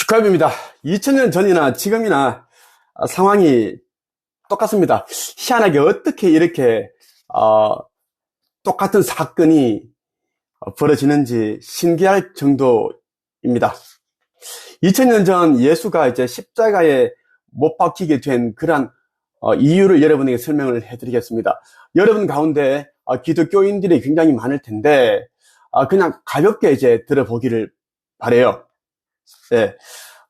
축하합니다. 2000년 전이나 지금이나 상황이 똑같습니다. 희한하게 어떻게 이렇게 똑같은 사건이 벌어지는지 신기할 정도입니다. 2000년 전 예수가 이제 십자가에 못 박히게 된 그러한 이유를 여러분에게 설명을 해드리겠습니다. 여러분 가운데 기독교인들이 굉장히 많을 텐데 그냥 가볍게 이제 들어보기를 바라요. 네.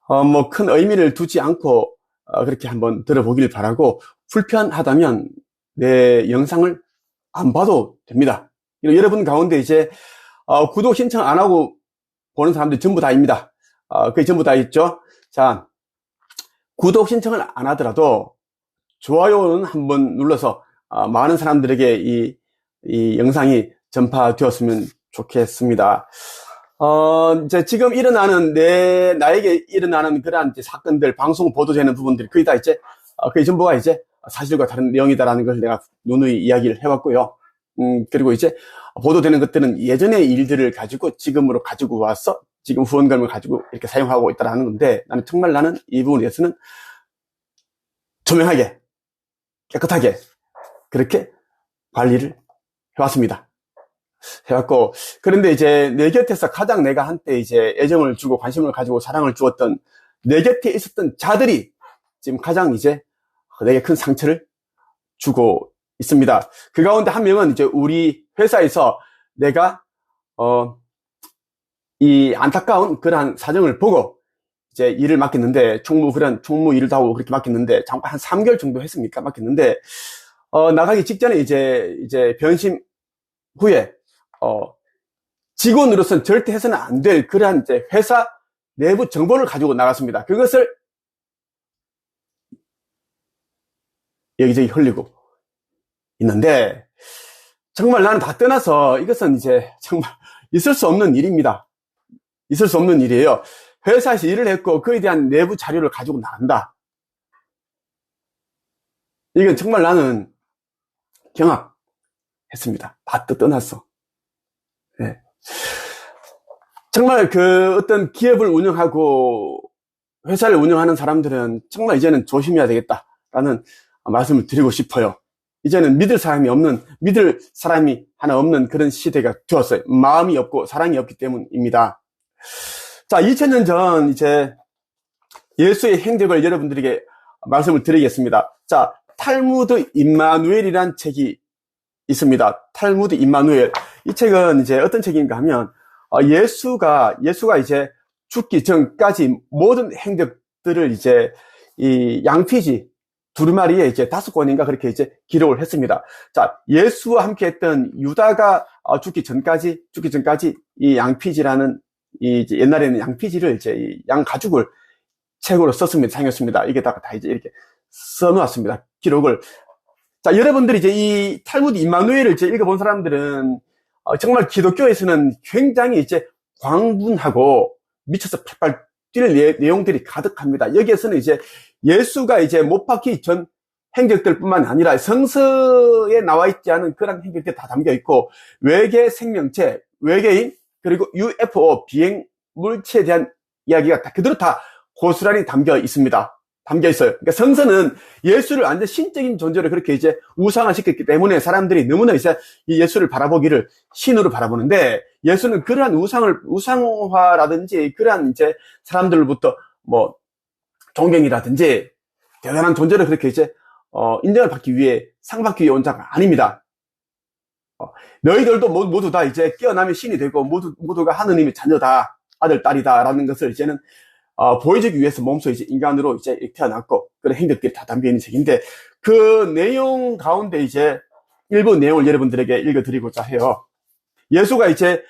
뭐 큰 의미를 두지 않고 그렇게 한번 들어보길 바라고, 불편하다면 내 영상을 안 봐도 됩니다. 여러분 가운데 이제 구독 신청 안 하고 보는 사람들이 전부 다입니다. 그게 전부 다 있죠. 자, 구독 신청을 안 하더라도 좋아요는 한번 눌러서 많은 사람들에게 이 영상이 전파되었으면 좋겠습니다. 이제 지금 일어나는 나에게 일어나는 그러한 이제 사건들, 방송 보도되는 부분들이 거의 다 이제, 거의 전부가 이제 사실과 다른 내용이다라는 것을 내가 누누이 이야기를 해왔고요. 그리고 이제 보도되는 것들은 예전의 일들을 가지고 지금으로 가지고 와서 지금 후원금을 가지고 이렇게 사용하고 있다라는 건데, 나는 이 부분에 대해서는 투명하게, 깨끗하게 그렇게 관리를 해왔습니다. 해왔고, 그런데 이제 내 곁에서 가장 내가 한때 이제 애정을 주고 관심을 가지고 사랑을 주었던 내 곁에 있었던 자들이 지금 가장 이제 내게 큰 상처를 주고 있습니다. 그 가운데 한 명은 이제 우리 회사에서 내가 이 안타까운 그러한 사정을 보고 이제 일을 맡겼는데, 총무 일도 하고 그렇게 맡겼는데, 잠깐 한 3개월 정도 했습니까? 맡겼는데, 나가기 직전에 이제 변심 후에 직원으로서는 절대 해서는 안 될 그러한 이제 회사 내부 정보를 가지고 나갔습니다. 그것을 여기저기 흘리고 있는데, 정말 나는 다 떠나서 이것은 이제 정말 있을 수 없는 일입니다. 있을 수 없는 일이에요. 회사에서 일을 했고 그에 대한 내부 자료를 가지고 나간다. 이건 정말 나는 경악했습니다. 다 떠났어. 네. 정말 그 어떤 기업을 운영하고 회사를 운영하는 사람들은 정말 이제는 조심해야 되겠다라는 말씀을 드리고 싶어요. 이제는 믿을 사람이 하나 없는 그런 시대가 되었어요. 마음이 없고 사랑이 없기 때문입니다. 자, 2000년 전 이제 예수의 행적을 여러분들에게 말씀을 드리겠습니다. 자, 탈무드 임마누엘이란 책이 있습니다. 탈무드 임마누엘. 이 책은 이제 어떤 책인가 하면, 예수가 이제 죽기 전까지 모든 행적들을 이제 이 양피지 두루마리에 이제 5권인가 그렇게 이제 기록을 했습니다. 자, 예수와 함께 했던 유다가 죽기 전까지 이 양피지라는 이제 옛날에는 양피지를 이제 이 양 가죽을 책으로 상했습니다. 이게 다 이제 이렇게 써놓았습니다. 기록을. 자, 여러분들이 이제 이 탈무드 임마누엘을 이제 읽어본 사람들은 정말 기독교에서는 굉장히 이제 광분하고 미쳐서 팔팔 뛸 내용들이 가득합니다. 여기에서는 이제 예수가 이제 못 박히기 전 행적들 뿐만 아니라 성서에 나와 있지 않은 그런 행적들이 다 담겨 있고, 외계 생명체, 외계인, 그리고 UFO, 비행 물체에 대한 이야기가 그대로 다 고스란히 담겨 있습니다. 담겨 있어요. 그러니까 성서는 예수를 완전 신적인 존재로 그렇게 이제 우상화시켰기 때문에 사람들이 너무나 이제 이 예수를 바라보기를 신으로 바라보는데, 예수는 그러한 우상화라든지 그러한 이제 사람들로부터 뭐 존경이라든지 대단한 존재로 그렇게 이제 인정을 받기 위해, 상 받기 위해 온 자가 아닙니다. 너희들도 모두 다 이제 깨어나면 신이 되고 모두가 하느님의 자녀다, 아들, 딸이다라는 것을 이제는 보여주기 위해서 몸소 이제 인간으로 이제 태어났고, 그런 행적들이 다 담겨 있는 책인데, 그 내용 가운데 이제 일부 내용을 여러분들에게 읽어드리고자 해요. 예수가 이제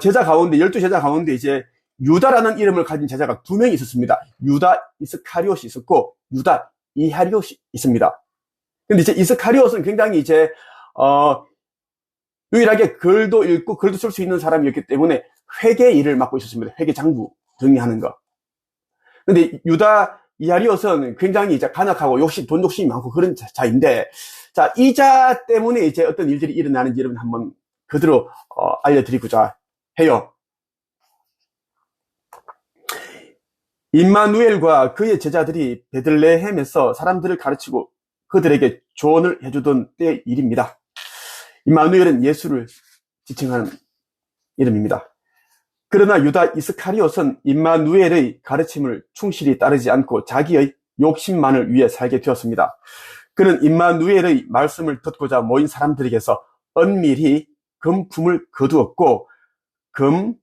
제자 가운데 12제자 가운데 이제 유다라는 이름을 가진 제자가 2명이 있었습니다. 유다 이스카리옷이 있었고 유다 이하리옷이 있습니다. 근데 이제 이스카리옷은 굉장히 이제 유일하게 글도 읽고 글도 쓸 수 있는 사람이었기 때문에 회계 일을 맡고 있었습니다. 회계 장부 정리하는 거. 근데 유다 이하리옷은 굉장히 이제 간악하고 돈 욕심이 많고 그런 자인데, 자, 이 자 때문에 이제 어떤 일들이 일어나는지 여러분 한번 그대로 알려드리고자 해요. 임마누엘과 그의 제자들이 베들레헴에서 사람들을 가르치고 그들에게 조언을 해주던 때의 일입니다. 임마누엘은 예수를 지칭하는 이름입니다. 그러나 유다 이스카리옷은 임마누엘의 가르침을 충실히 따르지 않고 자기의 욕심만을 위해 살게 되었습니다. 그는 임마누엘의 말씀을 듣고자 모인 사람들에게서 은밀히 금품을 거두었고 금,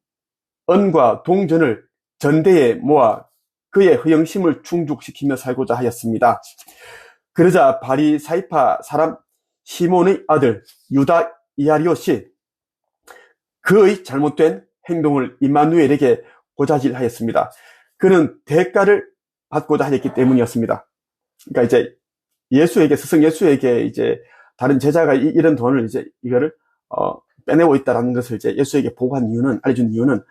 은과 동전을 전대에 모아 그의 허영심을 충족시키며 살고자 하였습니다. 그러자 바리사이파 사람 시몬의 아들 유다 이아리옷이 그의 잘못된 행동을 임마누엘에게 고자질하였습니다. 그는 대가를 받고자 하였기 때문이었습니다. 그러니까 이제 스승 예수에게 이제 다른 제자가 이런 돈을 이거를 빼내고 있다라는 것을 이제 예수에게 보고한 이유는, 알려준 이유는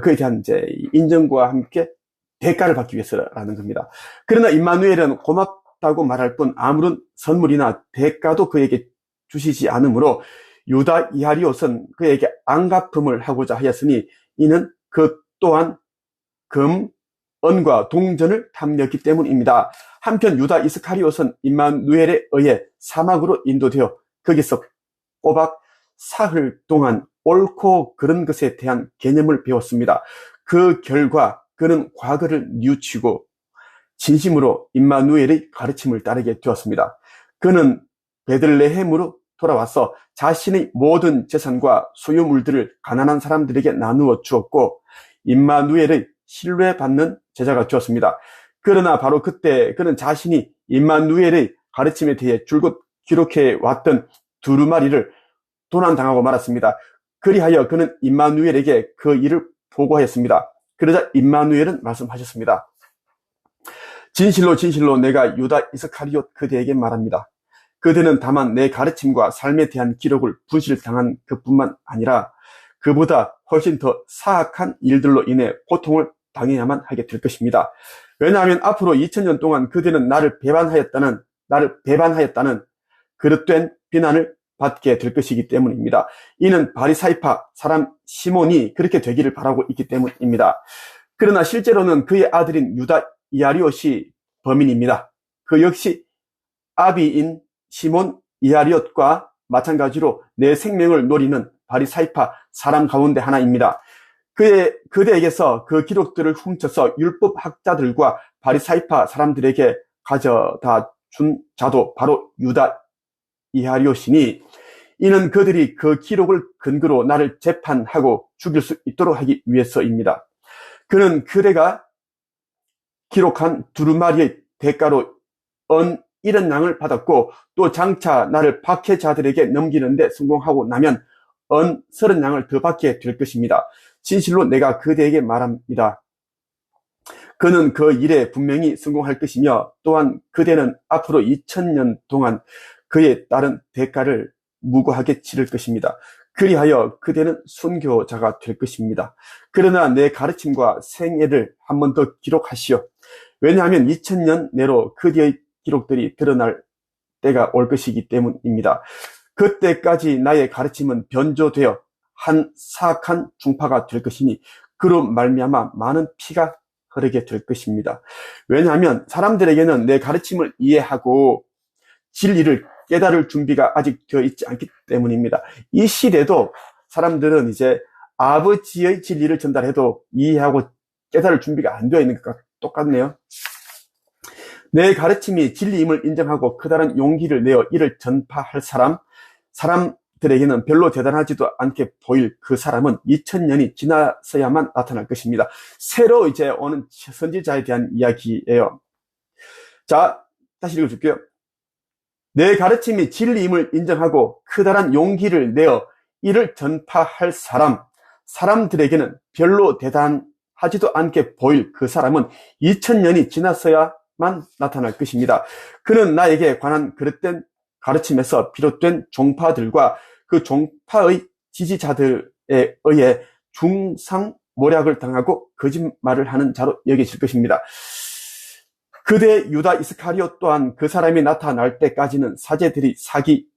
그에 대한 이제 인정과 함께 대가를 받기 위해서라는 겁니다. 그러나 임마누엘은 고맙다고 말할 뿐 아무런 선물이나 대가도 그에게 주시지 않으므로 유다 이하리옷은 그에게 안갚음을 하고자 하였으니 이는 그 또한 금, 은과 동전을 탐냈기 때문입니다. 한편 유다 이스카리옷은 임마누엘에 의해 사막으로 인도되어 거기서 꼬박 사흘 동안 옳고 그른 것에 대한 개념을 배웠습니다. 그 결과 그는 과거를 뉘우치고 진심으로 임마누엘의 가르침을 따르게 되었습니다. 그는 베들레헴으로 돌아와서 자신의 모든 재산과 소유물들을 가난한 사람들에게 나누어 주었고 임마누엘의 신뢰받는 제자가 되었습니다. 그러나 바로 그때 그는 자신이 임마누엘의 가르침에 대해 줄곧 기록해 왔던 두루마리를 도난당하고 말았습니다. 그리하여 그는 임마누엘에게 그 일을 보고하였습니다. 그러자 임마누엘은 말씀하셨습니다. 진실로 진실로 내가 유다 이스카리옷 그대에게 말합니다. 그대는 다만 내 가르침과 삶에 대한 기록을 분실당한 것뿐만 아니라 그보다 훨씬 더 사악한 일들로 인해 고통을 당해야만 하게 될 것입니다. 왜냐하면 앞으로 2000년 동안 그대는 나를 배반하였다는 그릇된 비난을 받게 될 것이기 때문입니다. 이는 바리사이파 사람 시몬이 그렇게 되기를 바라고 있기 때문입니다. 그러나 실제로는 그의 아들인 유다 이아리옷이 범인입니다. 그 역시 아비인 시몬 이아리옷과 마찬가지로 내 생명을 노리는 바리사이파 사람 가운데 하나입니다. 그대에게서 그 기록들을 훔쳐서 율법학자들과 바리사이파 사람들에게 가져다 준 자도 바로 유다 이하리옷이니 이는 그들이 그 기록을 근거로 나를 재판하고 죽일 수 있도록 하기 위해서입니다. 그는 그대가 기록한 두루마리의 대가로 1원 받았고 또 장차 나를 박해자들에게 넘기는데 성공하고 나면 30냥을 더 받게 될 것입니다. 진실로 내가 그대에게 말합니다. 그는 그 일에 분명히 성공할 것이며 또한 그대는 앞으로 2000년 동안 그에 따른 대가를 무고하게 치를 것입니다. 그리하여 그대는 순교자가 될 것입니다. 그러나 내 가르침과 생애를 한 번 더 기록하시오. 왜냐하면 2000년 내로 그대의 기록들이 드러날 때가 올 것이기 때문입니다. 그때까지 나의 가르침은 변조되어 한 사악한 중파가 될 것이니 그로 말미암아 많은 피가 흐르게 될 것입니다. 왜냐하면 사람들에게는 내 가르침을 이해하고 진리를 깨달을 준비가 아직 되어 있지 않기 때문입니다. 이 시대도 사람들은 이제 아버지의 진리를 전달해도 이해하고 깨달을 준비가 안 되어 있는 것과 똑같네요. 내 가르침이 진리임을 인정하고 커다란 용기를 내어 이를 전파할 사람들에게는 별로 대단하지도 않게 보일 그 사람은 2000년이 지나서야만 나타날 것입니다. 새로 이제 오는 선지자에 대한 이야기예요. 자, 다시 읽어줄게요. 내 가르침이 진리임을 인정하고 커다란 용기를 내어 이를 전파할 사람들에게는 별로 대단하지도 않게 보일 그 사람은 2000년이 지나서야만 나타날 것입니다. 그는 나에게 관한 그릇된 가르침에서 비롯된 종파들과 그 종파의 지지자들에 의해 중상모략을 당하고 거짓말을 하는 자로 여겨질 것입니다. 그대 유다 이스카리옷 또한 그 사람이 나타날 때까지는 사제들이 사기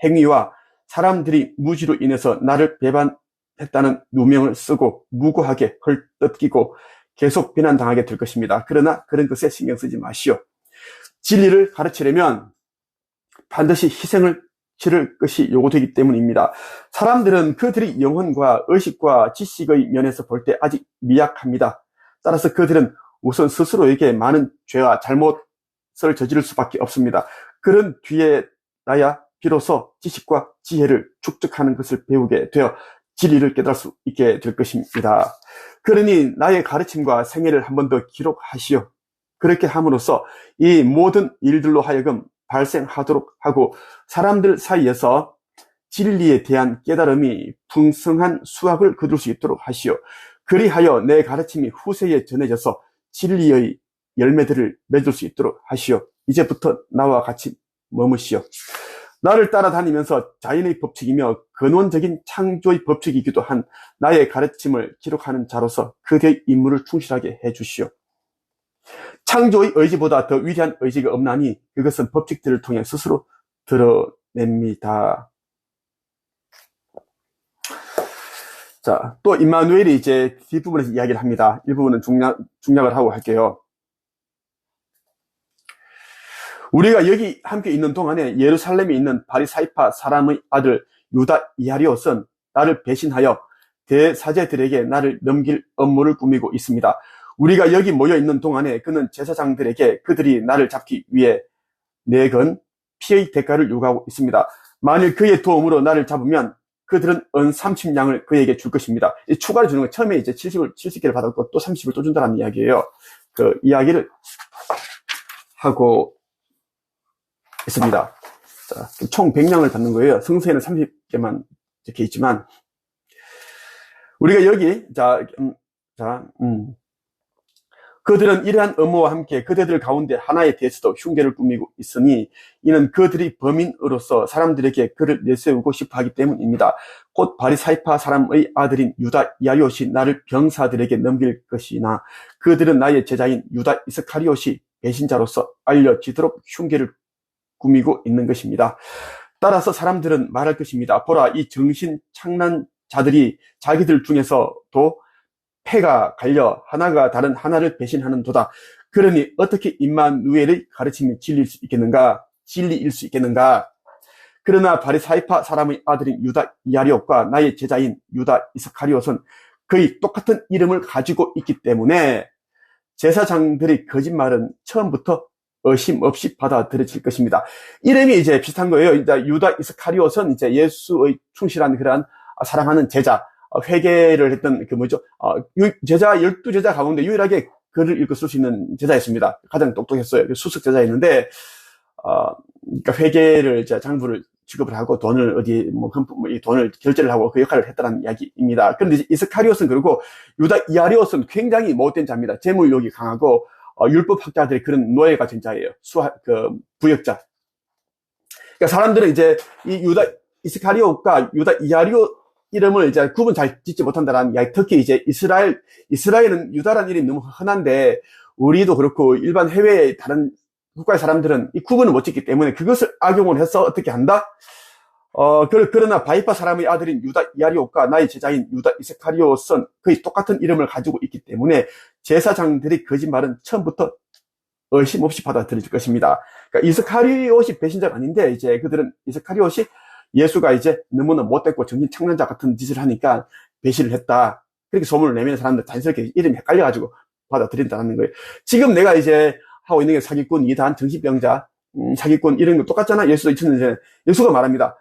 행위와 사람들이 무지로 인해서 나를 배반했다는 누명을 쓰고 무고하게 헐뜯기고 계속 비난당하게 될 것입니다. 그러나 그런 것에 신경 쓰지 마시오. 진리를 가르치려면 반드시 희생을 치를 것이 요구되기 때문입니다. 사람들은 그들의 영혼과 의식과 지식의 면에서 볼 때 아직 미약합니다. 따라서 그들은 우선 스스로에게 많은 죄와 잘못을 저지를 수밖에 없습니다. 그런 뒤에 나야 비로소 지식과 지혜를 축적하는 것을 배우게 되어 진리를 깨달을 수 있게 될 것입니다. 그러니 나의 가르침과 생애를 한 번 더 기록하시오. 그렇게 함으로써 이 모든 일들로 하여금 발생하도록 하고 사람들 사이에서 진리에 대한 깨달음이 풍성한 수확을 거둘 수 있도록 하시오. 그리하여 내 가르침이 후세에 전해져서 진리의 열매들을 맺을 수 있도록 하시오. 이제부터 나와 같이 머무시오. 나를 따라다니면서 자연의 법칙이며 근원적인 창조의 법칙이기도 한 나의 가르침을 기록하는 자로서 그대의 임무를 충실하게 해주시오. 창조의 의지보다 더 위대한 의지가 없나니 그것은 법칙들을 통해 스스로 드러냅니다. 자, 또 임마누엘이 이제 뒷부분에서 이야기를 합니다. 일부분은 중략을 하고 할게요. 우리가 여기 함께 있는 동안에 예루살렘에 있는 바리사이파 사람의 아들 유다 이하리옷은 나를 배신하여 대사제들에게 나를 넘길 업무를 꾸미고 있습니다. 우리가 여기 모여 있는 동안에 그는 제사장들에게 그들이 나를 잡기 위해 내건 피의 대가를 요구하고 있습니다. 만일 그의 도움으로 나를 잡으면 그들은 은 30냥을 그에게 줄 것입니다. 추가로 주는 건 처음에 이제 70개를 받았고 또 30을 또 준다는 이야기예요. 그 이야기를 하고 있습니다. 자, 총 100냥을 받는 거예요. 성서에는 30개만 적혀 있지만 우리가 여기 그들은 이러한 업무와 함께 그대들 가운데 하나에 대해서도 흉계를 꾸미고 있으니 이는 그들이 범인으로서 사람들에게 그를 내세우고 싶어 하기 때문입니다. 곧 바리사이파 사람의 아들인 유다 이하리옷이 나를 병사들에게 넘길 것이나 그들은 나의 제자인 유다 이스카리옷이 배신자로서 알려지도록 흉계를 꾸미고 있는 것입니다. 따라서 사람들은 말할 것입니다. 보라, 이 정신 착란 자들이 자기들 중에서도 패가 갈려 하나가 다른 하나를 배신하는 도다. 그러니 어떻게 임마누엘의 가르침이 진리일 수 있겠는가? 그러나 바리사이파 사람의 아들인 유다 이하리옷과 나의 제자인 유다 이스카리옷은 거의 똑같은 이름을 가지고 있기 때문에 제사장들의 거짓말은 처음부터 의심 없이 받아들여질 것입니다. 이름이 이제 비슷한 거예요. 이제 유다 이스카리옷은 이제 예수의 충실한 그러한 사랑하는 제자, 회개를 했던 제자 12제자 가운데 유일하게 글을 읽고 쓸 수 있는 제자였습니다. 가장 똑똑했어요. 수석 제자였는데 그러니까 회개를 이제 장부를 취급을 하고 돈을 이 돈을 결제를 하고 그 역할을 했다는 이야기입니다. 그런데 이스카리옷은 그리고 유다 이하리옷은 굉장히 못된 자입니다. 재물욕이 강하고 율법학자들의 그런 노예가 된 자예요. 부역자. 그러니까 사람들은 이제 이 유다 이스카리옷과 유다 이하리옷 이름을 이제 구분 잘 짓지 못한다라는 이야기. 특히 이제 이스라엘은 유다라는 이름이 너무 흔한데 우리도 그렇고 일반 해외의 다른 국가의 사람들은 이 구분을 못 짓기 때문에 그것을 악용을 해서 어떻게 한다? 그러나 바이파 사람의 아들인 유다 이하리옷과 나의 제자인 유다 이스카리옷은 거의 똑같은 이름을 가지고 있기 때문에 제사장들의 거짓말은 처음부터 의심 없이 받아들여질 것입니다. 그러니까 이스카리옷이 배신자가 아닌데 이제 그들은 이스카리옷이 예수가 이제 너무나 못됐고 정신 착란자 같은 짓을 하니까 배신을 했다. 그렇게 소문을 내면 사람들 자연스럽게 이름이 헷갈려가지고 받아들인다는 거예요. 지금 내가 이제 하고 있는 게 사기꾼, 이단, 정신병자, 사기꾼 이런 거 똑같잖아. 예수도 2000년 전에 예수가 말합니다.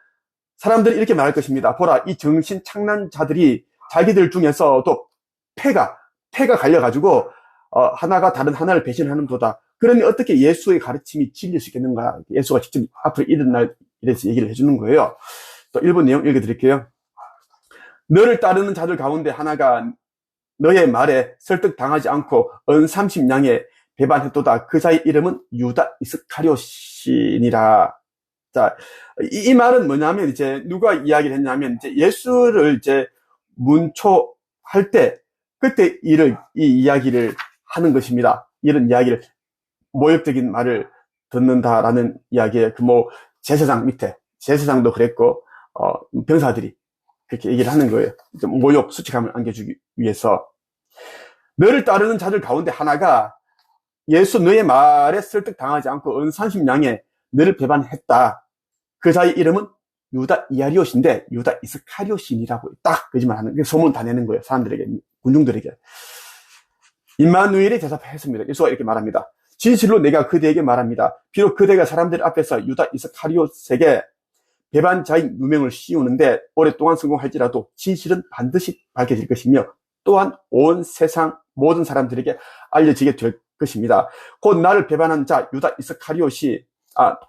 사람들이 이렇게 말할 것입니다. 보라, 이 정신 착란자들이 자기들 중에서도 패가 갈려가지고 하나가 다른 하나를 배신하는 도다. 그러니 어떻게 예수의 가르침이 진리일 수 있겠는가? 예수가 직접 앞으로 일어날 이래서 얘기를 해주는 거예요. 또 1번 내용 읽어드릴게요. 너를 따르는 자들 가운데 하나가 너의 말에 설득당하지 않고 은 30냥에 배반했도다. 그 자의 이름은 유다 이스카리옷이니라. 자, 이 말은 뭐냐면 이제 누가 이야기를 했냐면 이제 예수를 이제 문초할 때 그때 이 이야기를 하는 것입니다. 이런 이야기를 모욕적인 말을 듣는다라는 이야기에 제사장 밑에 제사장도 그랬고 병사들이 그렇게 얘기를 하는 거예요. 모욕 수치감을 안겨주기 위해서. 너를 따르는 자들 가운데 하나가 예수 너의 말에 설득당하지 않고 은산심양에 너를 배반했다. 그 자의 이름은 유다 이아리옷인데 유다 이스카리옷이니라고 딱 거짓말하는 소문 다 내는 거예요. 사람들에게, 군중들에게. 임마누엘이 대답했습니다. 예수가 이렇게 말합니다. 진실로 내가 그대에게 말합니다. 비록 그대가 사람들 앞에서 유다 이스카리옷에게 배반자인 누명을 씌우는데 오랫동안 성공할지라도 진실은 반드시 밝혀질 것이며 또한 온 세상 모든 사람들에게 알려지게 될 것입니다. 곧 나를 배반한 자 유다 이스카리옷이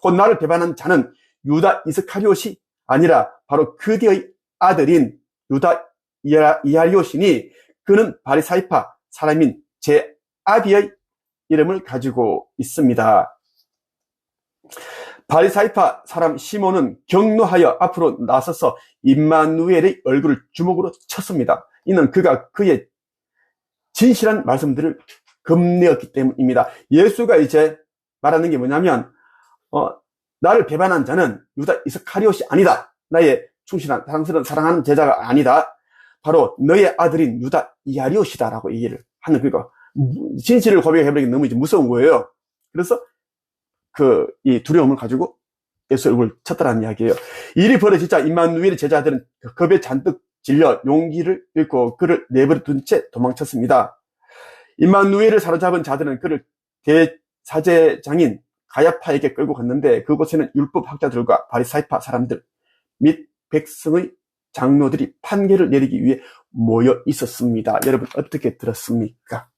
곧 나를 배반한 자는 유다 이스카리옷이 아니라 바로 그대의 아들인 유다 이아리옷이니 그는 바리사이파 사람인 제 아비의 이름을 가지고 있습니다. 바리사이파 사람 시몬은 격노하여 앞으로 나서서 임마누엘의 얼굴을 주먹으로 쳤습니다. 이는 그가 그의 진실한 말씀들을 겁내었기 때문입니다. 예수가 이제 말하는 게 뭐냐면 나를 배반한 자는 유다 이스카리옷이 아니다. 나의 충실한 사랑하는 제자가 아니다. 바로 너의 아들인 유다 이아리옷이다 라고 얘기를 하는, 그러니까 진실을 고백해버리기 너무 이제 무서운 거예요. 그래서 이 두려움을 가지고 예수 얼굴을 쳤다라는 이야기예요. 일이 벌어지자 임마누엘의 제자들은 겁에 잔뜩 질려 용기를 잃고 그를 내버려 둔 채 도망쳤습니다. 임마누엘을 사로잡은 자들은 그를 대사제장인 가야파에게 끌고 갔는데 그곳에는 율법학자들과 바리사이파 사람들 및 백성의 장로들이 판결을 내리기 위해 모여 있었습니다. 여러분 어떻게 들었습니까?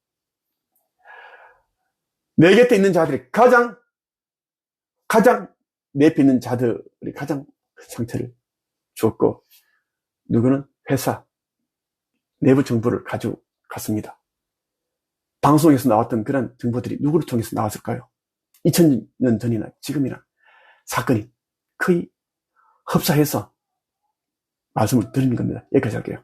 내 곁에 있는 자들이 가장 내 옆에 있는 자들이 가장 상태를 주었고 누구는 회사 내부 정보를 가지고 갔습니다. 방송에서 나왔던 그런 정보들이 누구를 통해서 나왔을까요? 2000년 전이나 지금이나 사건이 거의 흡사해서 말씀을 드리는 겁니다. 여기까지 할게요.